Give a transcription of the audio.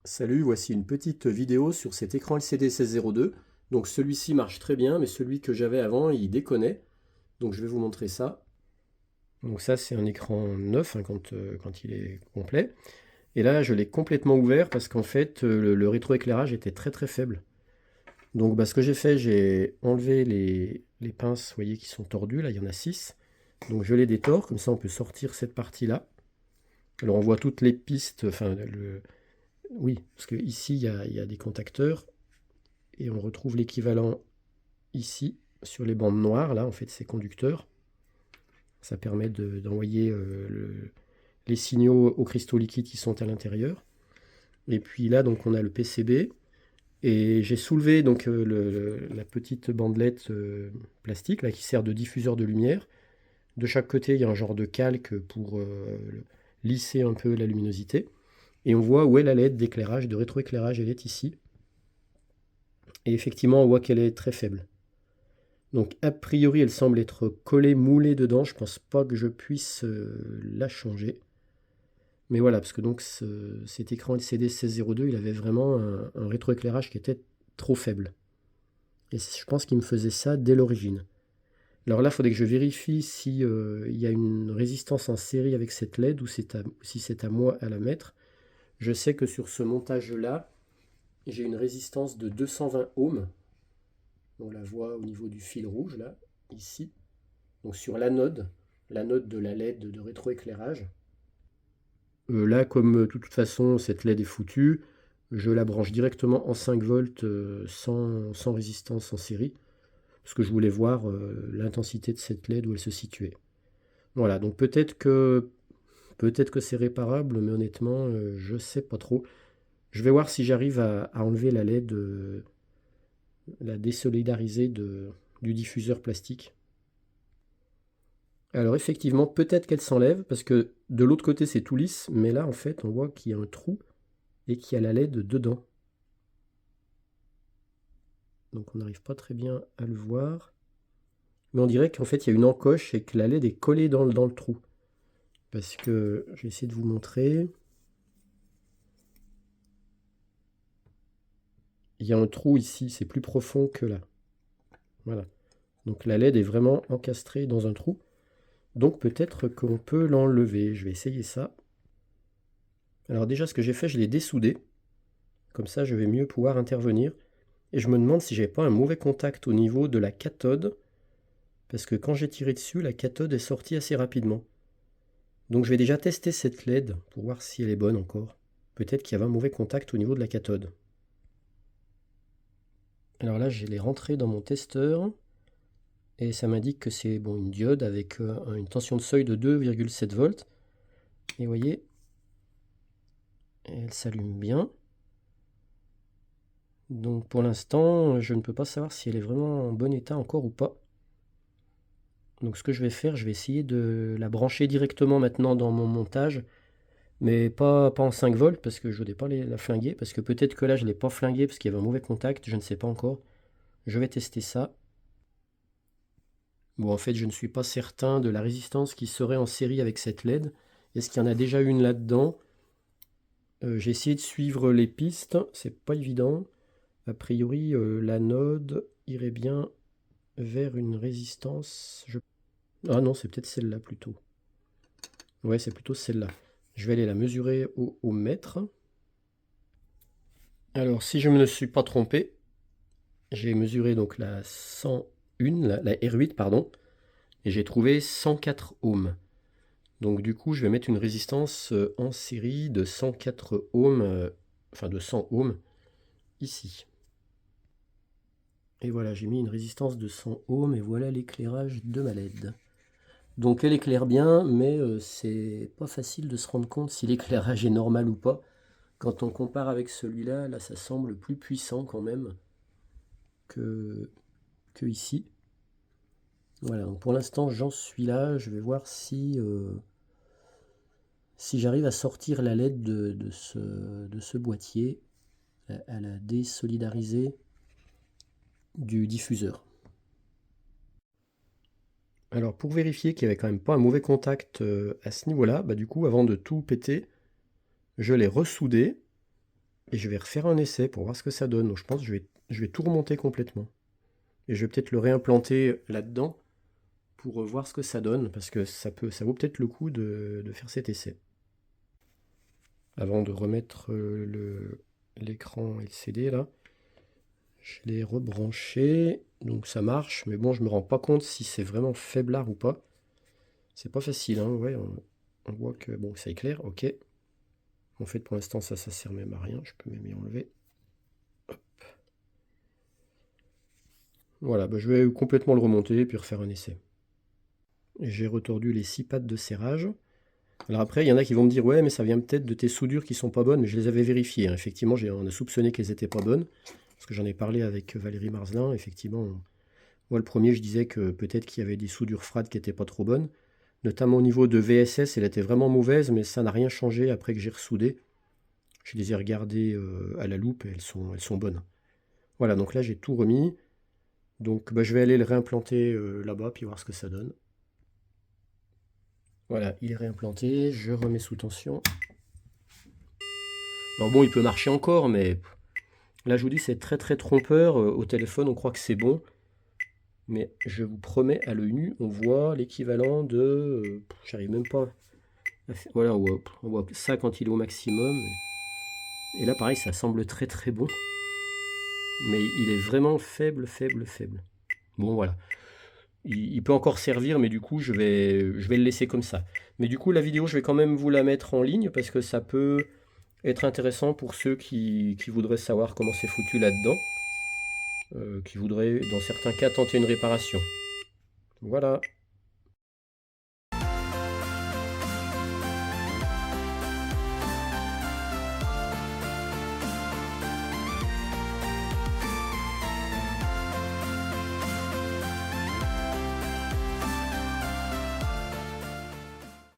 Salut, voici une petite vidéo sur cet écran LCD 1602. Donc celui-ci marche très bien, mais celui que j'avais avant, il déconnait. Donc je vais vous montrer ça. Donc ça, c'est un écran neuf hein, quand il est complet. Et là, je l'ai complètement ouvert parce qu'en fait, le rétroéclairage était très très faible. Donc ce que j'ai fait, j'ai enlevé les pinces, vous voyez, qui sont tordues. Là, il y en a 6. Donc je les détors, comme ça on peut sortir cette partie-là. Alors on voit toutes les pistes, oui, parce que ici, il y a des contacteurs. Et on retrouve l'équivalent ici, sur les bandes noires, là, en fait, c'est conducteur. Ça permet d'envoyer les signaux aux cristaux liquides qui sont à l'intérieur. Et puis là, donc, on a le PCB. Et j'ai soulevé donc la petite bandelette plastique là, qui sert de diffuseur de lumière. De chaque côté, il y a un genre de calque pour lisser un peu la luminosité. Et on voit où est la LED d'éclairage, de rétroéclairage. Elle est ici. Et effectivement, on voit qu'elle est très faible. Donc a priori, elle semble être collée, moulée dedans. Je pense pas que je puisse la changer. Mais voilà, parce que donc cet écran LCD 1602, il avait vraiment un rétroéclairage qui était trop faible. Et je pense qu'il me faisait ça dès l'origine. Alors là, il faudrait que je vérifie si il y a une résistance en série avec cette LED ou si c'est à moi à la mettre. Je sais que sur ce montage-là, j'ai une résistance de 220 ohms. On la voit au niveau du fil rouge, là, ici. Donc sur l'anode de la LED de rétroéclairage. Là, comme de toute façon cette LED est foutue, je la branche directement en 5 volts sans résistance en série, parce que je voulais voir l'intensité de cette LED où elle se situait. Voilà, donc peut-être que c'est réparable, mais honnêtement, je sais pas trop. Je vais voir si j'arrive à enlever la LED, la désolidariser du diffuseur plastique. Alors effectivement, peut-être qu'elle s'enlève, parce que de l'autre côté c'est tout lisse, mais là en fait on voit qu'il y a un trou et qu'il y a la LED dedans. Donc on n'arrive pas très bien à le voir. Mais on dirait qu'en fait il y a une encoche et que la LED est collée dans le trou. Parce que je vais essayer de vous montrer. Il y a un trou ici, c'est plus profond que là. Voilà. Donc la LED est vraiment encastrée dans un trou. Donc peut-être qu'on peut l'enlever. Je vais essayer ça. Alors déjà ce que j'ai fait, je l'ai dessoudé. Comme ça je vais mieux pouvoir intervenir. Et je me demande si j'ai pas un mauvais contact au niveau de la cathode. Parce que quand j'ai tiré dessus, la cathode est sortie assez rapidement. Donc je vais déjà tester cette LED pour voir si elle est bonne encore. Peut-être qu'il y avait un mauvais contact au niveau de la cathode. Alors là, je l'ai rentré dans mon testeur. Et ça m'indique que c'est bon, une diode avec une tension de seuil de 2,7 volts. Et vous voyez, elle s'allume bien. Donc pour l'instant, je ne peux pas savoir si elle est vraiment en bon état encore ou pas. Donc ce que je vais faire, je vais essayer de la brancher directement maintenant dans mon montage. Mais pas en 5 volts parce que je ne voulais pas la flinguer. Parce que peut-être que là, je ne l'ai pas flingué parce qu'il y avait un mauvais contact. Je ne sais pas encore. Je vais tester ça. Bon, en fait, je ne suis pas certain de la résistance qui serait en série avec cette LED. Est-ce qu'il y en a déjà une là-dedans? J'ai essayé de suivre les pistes. C'est pas évident. A priori, l'anode irait bien vers une résistance. Ah non, c'est peut-être celle-là plutôt. Ouais, c'est plutôt celle-là. Je vais aller la mesurer au mètre. Alors, si je ne me suis pas trompé, j'ai mesuré donc la 101, la R8, pardon, et j'ai trouvé 104 ohms. Donc du coup, je vais mettre une résistance en série de 104 ohms, enfin de 100 ohms, ici. Et voilà, j'ai mis une résistance de 100 ohms, et voilà l'éclairage de ma LED. Donc elle éclaire bien, mais c'est pas facile de se rendre compte si l'éclairage est normal ou pas. Quand on compare avec celui-là, là ça semble plus puissant quand même que ici. Voilà, donc pour l'instant j'en suis là, je vais voir si j'arrive à sortir la LED de ce boîtier, à la désolidariser du diffuseur. Alors pour vérifier qu'il n'y avait quand même pas un mauvais contact à ce niveau-là, bah du coup avant de tout péter, je l'ai ressoudé. Et je vais refaire un essai pour voir ce que ça donne. Donc je pense que je vais tout remonter complètement. Et je vais peut-être le réimplanter là-dedans pour voir ce que ça donne, parce que ça vaut peut-être le coup de faire cet essai. Avant de remettre l'écran LCD là, je l'ai rebranché, donc ça marche, mais bon, je me rends pas compte si c'est vraiment faiblard ou pas. C'est pas facile, hein, ouais, on voit que bon, ça éclaire, ok. En fait, pour l'instant, ça sert même à rien, je peux même y enlever. Hop. Voilà, bah, je vais complètement le remonter et puis refaire un essai. J'ai retordu les 6 pattes de serrage. Alors après, il y en a qui vont me dire, ouais, mais ça vient peut-être de tes soudures qui sont pas bonnes, mais je les avais vérifiées, hein. Effectivement, on a soupçonné qu'elles étaient pas bonnes, parce que j'en ai parlé avec Valérie Marzelin. Effectivement, moi le premier, je disais que peut-être qu'il y avait des soudures frades qui étaient pas trop bonnes, notamment au niveau de VSS, elle était vraiment mauvaise, mais ça n'a rien changé après que j'ai ressoudé. Je les ai regardées à la loupe et elles sont bonnes. Voilà, donc là j'ai tout remis. Donc bah, je vais aller le réimplanter là-bas, puis voir ce que ça donne. Voilà, il est réimplanté, je remets sous tension. Alors bon, il peut marcher encore, mais là je vous dis, c'est très très trompeur. Au téléphone, on croit que c'est bon. Mais je vous promets, à l'œil nu, on voit l'équivalent de... j'arrive même pas... Voilà, on voit ça quand il est au maximum. Et là, pareil, ça semble très très bon. Mais il est vraiment faible, faible, faible. Bon, voilà. Il peut encore servir, mais du coup, je vais le laisser comme ça. Mais du coup, la vidéo, je vais quand même vous la mettre en ligne, parce que ça peut être intéressant pour ceux qui voudraient savoir comment c'est foutu là-dedans. Qui voudraient, dans certains cas, tenter une réparation. Voilà.